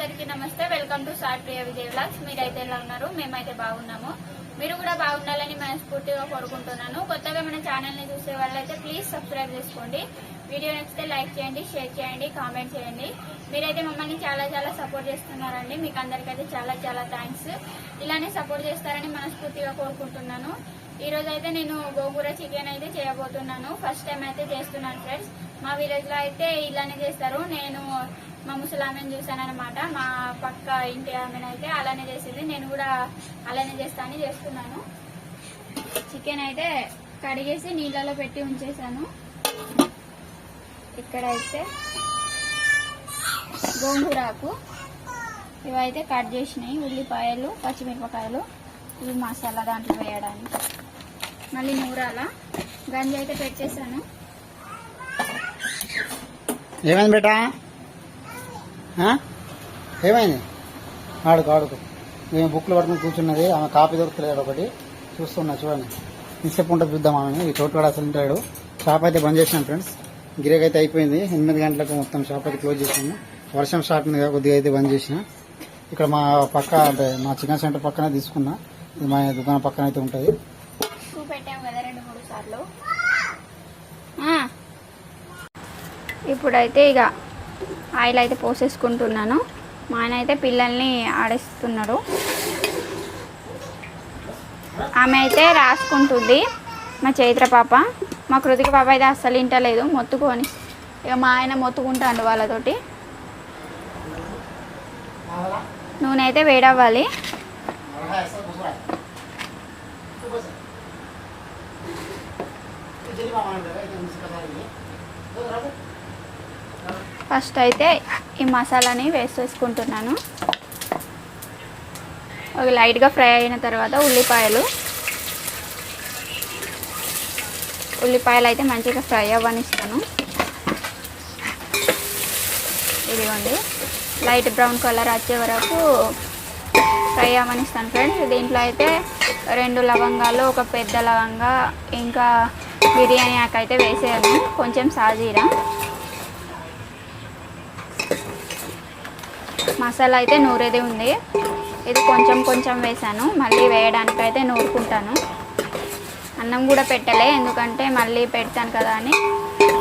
అందరికీ నమస్తే. Welcome to Sai Priya Vijay vlogs. మీరైతే ఎలా ఉన్నారు? మేమైతే బాగున్నాము. మీరు కూడా బాగుండాలని మనస్ఫూర్తిగా కోరుకుంటున్నాను. కొత్తగా మన ఛానల్ ని చూసే వాళ్ళైతే ప్లీజ్ సబ్స్క్రైబ్ చేసుకోండి. వీడియో నచ్చితే లైక్ చేయండి, షేర్ చేయండి, కామెంట్ చేయండి. మీరైతే మమ్మల్ని చాలా సపోర్ట్ చేస్తున్నారండి. మీకు అందరికైతే చాలా థ్యాంక్స్. ఇలానే సపోర్ట్ చేస్తారని మనస్ఫూర్తిగా కోరుకుంటున్నాను. ఈ రోజు అయితే నేను గోంగూర చికెన్ అయితే చేయబోతున్నాను. ఫస్ట్ టైం అయితే చేస్తున్నాను ఫ్రెండ్స్. మా విలేజ్ లో అయితే ఇలానే చేస్తారు. నేను మా ముసలామెను చూసాను అనమాట. మా పక్క ఇంటి ఆమెనైతే అలానే చేసింది. నేను కూడా అలానే చేస్తానని చేస్తున్నాను. చికెన్ అయితే కడిగేసి నీళ్ళలో పెట్టి ఉంచేసాను. ఇక్కడైతే గోంగూరాకు ఇవైతే కట్ చేసినాయి. ఉల్లిపాయలు, పచ్చిమిరపకాయలు, ఇవి మసాలా దాంట్లో వేయడానికి. మళ్ళీ నూరాల గంజి అయితే పెట్టేశాను. ఏమైంది బేటా? ఏమైంది? ఆడుకు మేము బుక్లు పట్టుకుని కూర్చున్నది. ఆమె కాపీ దొరుకుతలేదు. ఒకటి చూస్తున్నా, చూడండి. ఇంతసేపు ఉంటుంది చూద్దాం. ఆమె ఈ చోటు కూడా అసలు ఉంటాడు. షాప్ అయితే బంద్ చేసినాం ఫ్రెండ్స్. గిరేక్ అయితే అయిపోయింది. 8 గంటలకు మొత్తం షాప్ అయితే క్లోజ్ చేసాము. వర్షం స్టార్ట్ ఉంది, కొద్దిగా అయితే బంద్ చేసిన. ఇక్కడ మా పక్క అంటే మా చికెన్ సెంటర్ పక్కనే తీసుకున్నా. ఇది మా దుకాణం పక్కన అయితే ఉంటుంది. ఇప్పుడైతే ఇక ఆయిల్ అయితే పోసేసుకుంటున్నాను. మా ఆయన అయితే పిల్లల్ని ఆడిస్తున్నాడు. ఆమె అయితే రాసుకుంటుంది, మా చైత్ర పాప. మా కృతిక పాప అయితే అస్సలు ఇంటలేదు, మొత్తుకొని. ఇక మా ఆయన మొత్తుకుంటాడు వాళ్ళతోటి. నూనె అయితే వేడవ్వాలి. ఫస్ట్ అయితే ఈ మసాలాని వేసేసుకుంటున్నాను. ఒక లైట్గా ఫ్రై అయిన తర్వాత ఉల్లిపాయలు అయితే మంచిగా ఫ్రై అవ్వనిస్తాను. ఇదిగోండి, లైట్ బ్రౌన్ కలర్ వచ్చే వరకు ఫ్రై అవ్వనిస్తాను ఫ్రెండ్స్. దీంట్లో అయితే 2 లవంగాలు, ఒక పెద్ద లవంగా, ఇంకా బిర్యానీ ఆకు అయితే వేసేయాను, కొంచెం సాజీరా. మసాలా అయితే నూరేది ఉంది. ఇది కొంచెం వేసాను. మళ్ళీ వేయడానికి అయితే నూరుకుంటాను. అన్నం కూడా పెట్టలే, ఎందుకంటే మళ్ళీ పెడతాను కదా అని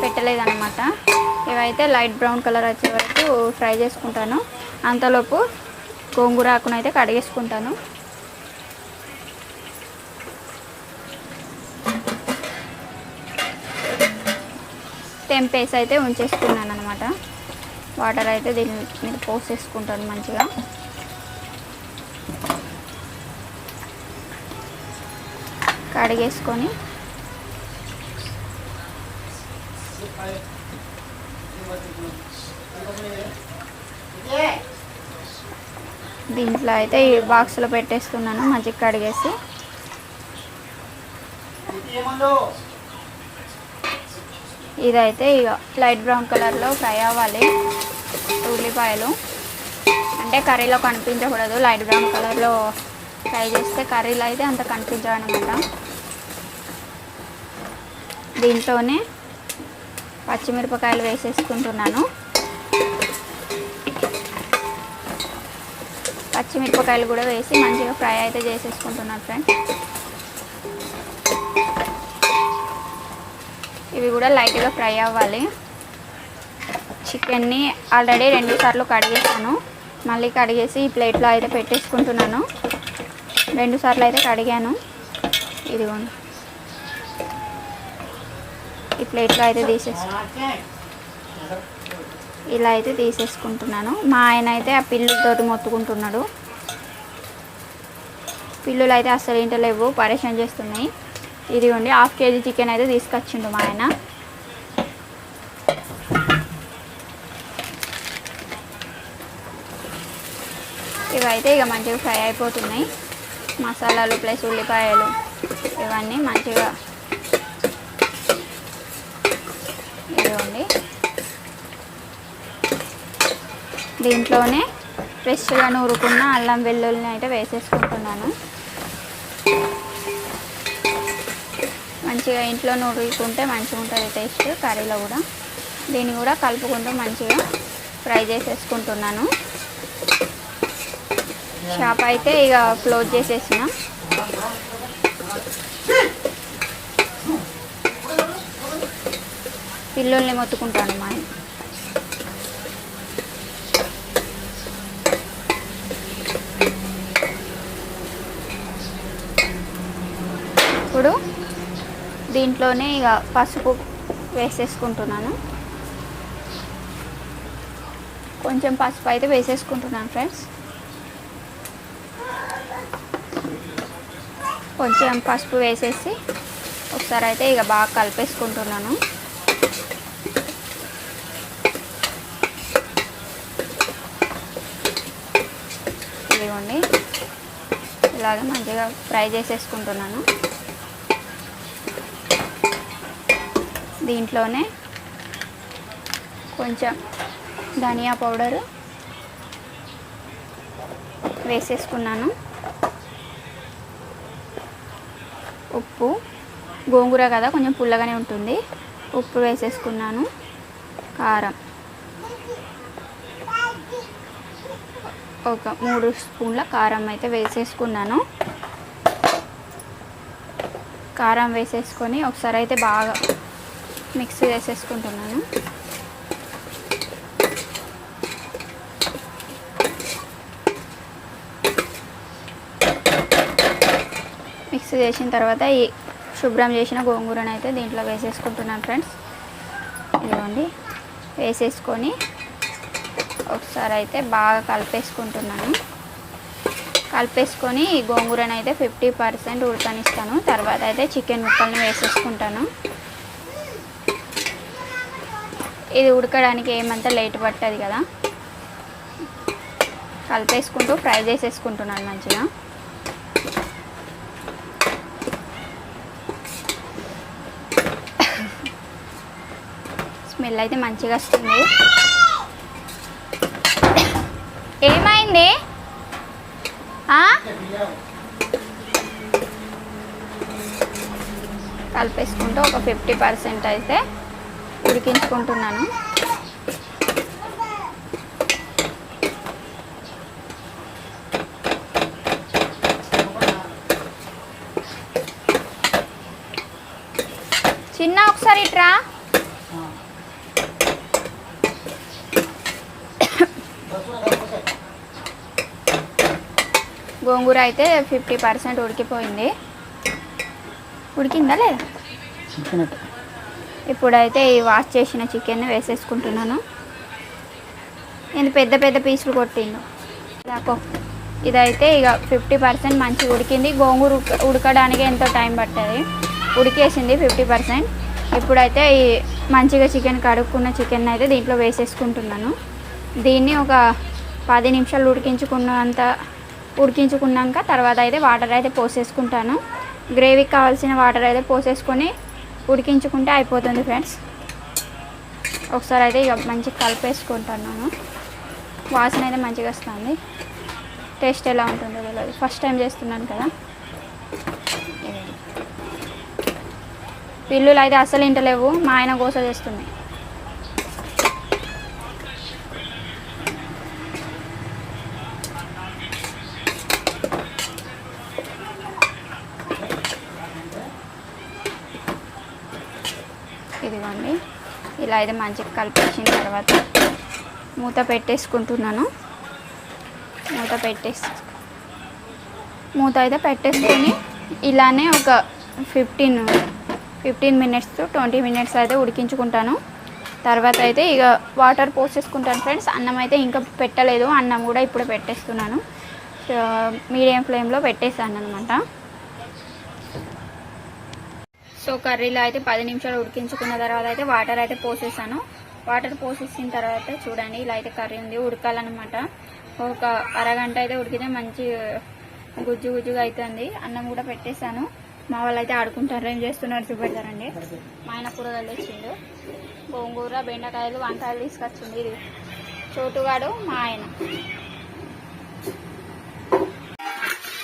పెట్టలేదన్నమాట. ఇవైతే లైట్ బ్రౌన్ కలర్ వచ్చే వరకు ఫ్రై చేసుకుంటాను. అంతలోపు గోంగూర ఆకును అయితే కడిగేసుకుంటాను. తెంపేసి అయితే ఉంచేసుకున్నాను అనమాట. వాటర్ అయితే దీని మీద పోసేసుకుంటాను మంచిగా. కడిగేసుకొని దీంట్లో అయితే ఈ బాక్స్లో పెట్టేస్తున్నాను మంచిగా కడిగేసి. ఇదైతే ఇక లైట్ బ్రౌన్ కలర్లో ఫ్రై అవ్వాలి. ఉల్లిపాయలు అంటే కర్రీలో కనిపించకూడదు, లైట్ బ్రౌన్ కలర్లో ఫ్రై చేస్తే కర్రీలో అయితే అంత కనిపించదన్నమాట. దీంట్లోనే పచ్చిమిరపకాయలు వేసేసుకుంటున్నాను. పచ్చిమిరపకాయలు కూడా వేసి మంచిగా ఫ్రై అయితే చేసేసుకుంటున్నాను ఫ్రెండ్స్. ఇవి కూడా లైట్గా ఫ్రై అవ్వాలి. చికెన్ని ఆల్రెడీ 2 సార్లు కడిగేసాను. మళ్ళీ కడిగేసి ఈ ప్లేట్లో అయితే పెట్టేసుకుంటున్నాను. 2 సార్లు అయితే కడిగాను. ఇదిగోండి, ఈ ప్లేట్లో అయితే ఇలా అయితే తీసేసుకుంటున్నాను. మా ఆయన అయితే ఆ పిల్లులతోటి మొత్తుకుంటున్నాడు. పిల్లులు అయితే అస్సలు ఇంటలేవు, పరేషాన్ చేస్తున్నాయి. ఇదిగోండి, 1/2 kg చికెన్ అయితే తీసుకొచ్చిండు మా ఆయన. ఇవైతే ఇక మంచిగా ఫ్రై అయిపోతున్నాయి. మసాలాలు ప్లస్ ఉల్లిపాయలు ఇవన్నీ మంచిగా. ఇదిగోండి, దీంట్లోనే ఫ్రెష్గా నూరుకున్న అల్లం వెల్లుల్లిని అయితే వేసేసుకుంటున్నాను. మంచిగా ఇంట్లో నూరుకుంటే మంచిగా ఉంటుంది టేస్ట్ కర్రీలో కూడా. దీన్ని కూడా కలుపుకుంటూ మంచిగా ఫ్రై చేసేసుకుంటున్నాను. షాప్ అయితే ఇక క్లోజ్ చేసేసిన. పిల్లుల్ని మొత్తుకుంటాను మా ఆయన. ఇప్పుడు దీంట్లోనే ఇక పసుపు వేసేసుకుంటున్నాను. కొంచెం పసుపు అయితే వేసేసుకుంటున్నాను ఫ్రెండ్స్. కొంచెం పసుపు వేసేసి ఒకసారి అయితే ఇక బాగా కలిపేసుకుంటున్నాను. ఇదిగోండి ఇలాగ మంచిగా ఫ్రై చేసేసుకుంటున్నాను. దీంట్లోనే కొంచెం ధనియా పౌడరు వేసేసుకున్నాను. ఉప్పు, గోంగూర కదా కొంచెం పుల్లగానే ఉంటుంది, ఉప్పు వేసేసుకున్నాను. కారం ఒక 3 స్పూన్ల కారం అయితే వేసేసుకున్నాను. కారం వేసేసుకొని ఒకసారి అయితే బాగా మిక్స్ చేసేసుకుంటున్నాను. మిక్స్ చేసిన తర్వాత ఈ శుభ్రం చేసిన గోంగూరను అయితే దీంట్లో వేసేసుకుంటున్నాను ఫ్రెండ్స్. ఇదిగోండి వేసేసుకొని ఒకసారి అయితే బాగా కలిపేసుకుంటున్నాను. కలిపేసుకొని ఈ గోంగూరను అయితే 50% ఉడకనిస్తాను. తర్వాత అయితే చికెన్ ముక్కల్ని వేసేసుకుంటాను. ఇది ఉడకడానికి ఏమంతా లేట్ పట్టదు కదా. కలిపేసుకుంటూ ఫ్రై చేసేసుకుంటున్నాను మంచిగా. స్మెల్ అయితే మంచిగా వస్తుంది. ఏమైంది? కలిపేసుకుంటూ ఒక 50% అయితే ఉడికించుకుంటున్నాను. చిన్న ఒకసారి ఇట్రా. గోంగూర అయితే 50% ఉడికిపోయింది. ఉడికిందా లేదా? ఇప్పుడైతే ఈ వాష్ చేసిన చికెన్ వేసేసుకుంటున్నాను. నేను పెద్ద పెద్ద పీసులు కొట్టిండు దాకో. ఇదైతే ఇక 50% మంచిగా ఉడికింది. గోంగూర ఉడకడానికి ఎంతో టైం పట్టదు, ఉడికేసింది 50%. ఇప్పుడైతే ఈ మంచిగా చికెన్ కడుక్కున్న చికెన్ అయితే దీంట్లో వేసేసుకుంటున్నాను. దీన్ని ఒక 10 నిమిషాలు ఉడికించుకున్నాక తర్వాత అయితే వాటర్ అయితే పోసేసుకుంటాను. గ్రేవీకి కావాల్సిన వాటర్ అయితే పోసేసుకొని ఉడికించుకుంటే అయిపోతుంది ఫ్రెండ్స్. ఒకసారి అయితే ఇక మంచిగా కలిపేసుకుంటున్నాను. వాసన అయితే మంచిగా వస్తుంది. టేస్ట్ ఎలా ఉంటుందో తెలియదు, ఫస్ట్ టైం చేస్తున్నాను కదా. పిల్లులు అయితే అస్సలు ఇంటలేవు, మా ఆయన గోస చేస్తున్నాయి. ఇదిగోండి ఇలా అయితే మంచిగా కలిపేసిన తర్వాత మూత పెట్టేసుకుంటున్నాను. మూత అయితే పెట్టేసుకొని ఇలానే ఒక 15 మినిట్స్ టు 20 మినిట్స్ అయితే ఉడికించుకుంటాను. తర్వాత అయితే ఇక వాటర్ పోసేసుకుంటాను ఫ్రెండ్స్. అన్నం అయితే ఇంకా పెట్టలేదు, అన్నం కూడా ఇప్పుడు పెట్టేస్తున్నాను. మీడియం ఫ్లేమ్లో పెట్టేసాను అనమాట. సో కర్రీలో అయితే 10 నిమిషాలు ఉడికించుకున్న తర్వాత అయితే వాటర్ అయితే పోసేసాను. వాటర్ పోసేసిన తర్వాత చూడండి ఇలా అయితే కర్రీ ఉంది, ఉడకాలన్నమాట. ఒక అరగంట అయితే ఉడికితే మంచి గుజ్జుగా అవుతుంది. అన్నం కూడా పెట్టేశాను. మా వాళ్ళు అయితే ఆడుకుంటారు, ఏం చేస్తున్నారు చూపెడతారండి. మా ఆయన కూరగాయలు తెచ్చిండు, గోంగూర, బెండకాయలు, వంకాయలు తీసుకొచ్చింది. ఇది చోటుగాడు మా ఆయన.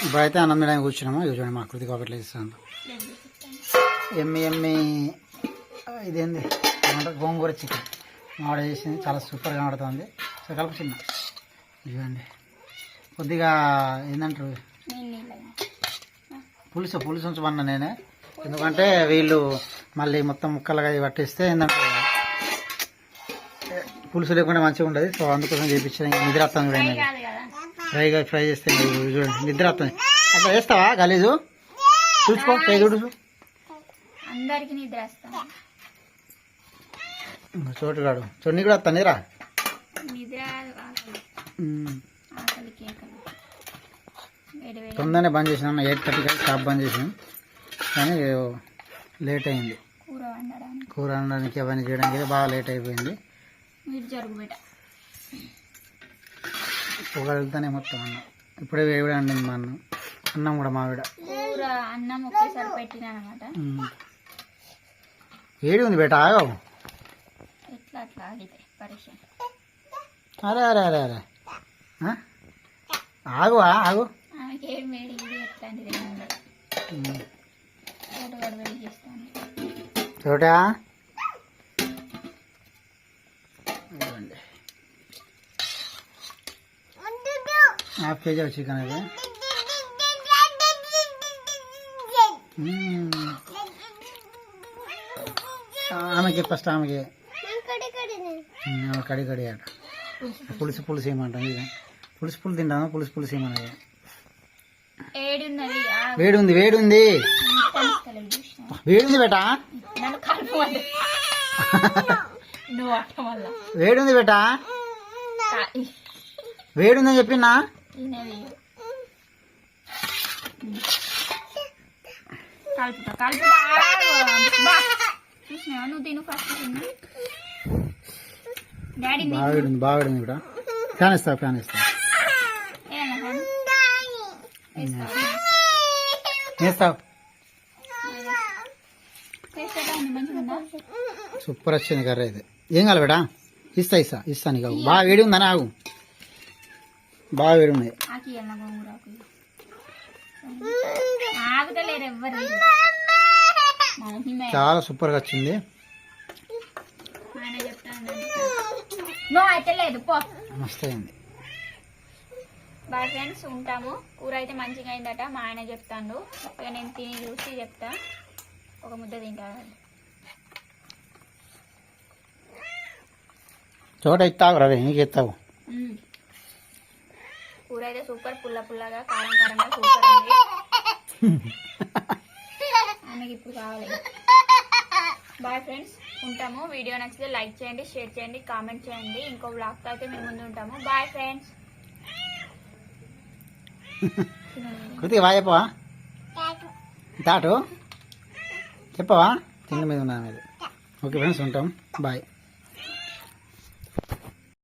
ఇప్పుడైతే అన్నం తినడానికి కూర్చున్నాము. ఇది చూడండి మా కృతి ఒకటి ఇస్తాను. ఎమ్మి ఇదేంది ఏమంటారు, గోంగూర చికెన్ మామిడి చేసింది, చాలా సూపర్గా కనబడుతుంది. సో కలుపు చిన్న ఇవ్వండి. కొద్దిగా ఏంటంటారు నీళ్ళు పులుసు ఉంచమన్నా నేనే, ఎందుకంటే వీళ్ళు మళ్ళీ మొత్తం ముక్కలుగా పట్టిస్తే ఏంటంటే పులుసు లేకుండా మంచిగా ఉండదు. సో అందుకోసం చేయించిన నిద్ర వస్తుంది చూడండి, కాదు కదా. ఫ్రై చేస్తే చూడండి నిద్ర వస్తుంది. అట్లా చేస్తావా గలీజు? చూసుకో చూడు అందరికి నిద్ర వస్తాం. చోటుగాడు చొన్ని కూడా వస్తాను రా. నిద్ర ఆకలి కేకలు వేడి వేడి తొందరనే బంద్ చేసినాం, 8:30 షాప్ బంద్ చేసినాం. కానీ లేట్ అయింది, కూర వండడానికి. కూర వండడానికి అవన్నీ చేయడానికి బాగా లేట్ అయిపోయింది. మీరు జరుగు బిడ్డ. పొగలుతానే మొత్తం అన్నం ఇప్పుడే వేడి వండింది మా అన్నం కూడా మావిడ. కూర అన్నం ఒకేసారి పెట్టినా అనమాట. వేడి ఉంది బేట, ఆగవు. ఎట్లా అట్లా ఆగితే పరిచయం. అరే అరే అరే అరే ఆగు ఆగు. ఆమెకి ఏం వేడి ఇది ఎట్లాంటిది ఉండదు. వేడి చేస్తాను. చోటా హాఫ్ కేజీ చికెన్ అది. ఆమెకి ఫస్ట్ ఆమెకి కడి కడి అట. పులుసు ఏమంటాం ఇది, పులుసు తింటాను. పులుసు ఏమన్నది. ఏడున్నది. వేడి ఉంది బేటా, నన్ను కలుపు. నువ్వు అట్ట వల్ల వేడి ఉంది బేటా, వేడి ఉందని చెప్పినా. తినేది కలుపుతా చూసినావా? నువ్వు తిను ఫస్ట్ తిన్నా. డాడీ బాగా వేడి ఉంది బేటా. ఫ్యాన్ ఇస్తా వేస్తావు. సూపర్ వచ్చింది కర్రీ అయితే. ఏం కాదు బేటా, ఇస్తా నీకు. బాగా వేడి ఉందని ఆగు, బాగా వేడి ఉన్నాయి. ఆగుతలేరు ఎవ్వరు. చాలా సూపర్గా వచ్చింది. ఆయన చెప్తాను నో అయితే లేదు పో. మస్తు అయింది. బాయ్ ఫ్రెండ్స్, ఉంటాము. కూర అయితే మంచిగా అయిందట మా ఆయన చెప్తాడు. ఇక నేను తిని చూసి చెప్తా. ఒక ముద్ద తింటా. చోట ఇస్తావు రవి, నీకు ఇస్తావు. కూర అయితే సూపర్, పుల్లగా కారంగా సూపర్ ఉంది. ఆయనకి ఇప్పుడు కావాలి. బాయ్ ఫ్రెండ్స్, ఉంటాము. వీడియో నచ్చితే లైక్ చేయండి, షేర్ చేయండి, కామెంట్ చేయండి. ఇంకో బ్లాగ్తో అయితే మేము ముందు ఉంటాము. Bye friends. కృతికి బాగా చెప్పవా? తాటు చెప్పవా? తిండి మీద ఉన్నా మీద. ఓకే ఫ్రెండ్స్, ఉంటాం. బాయ్.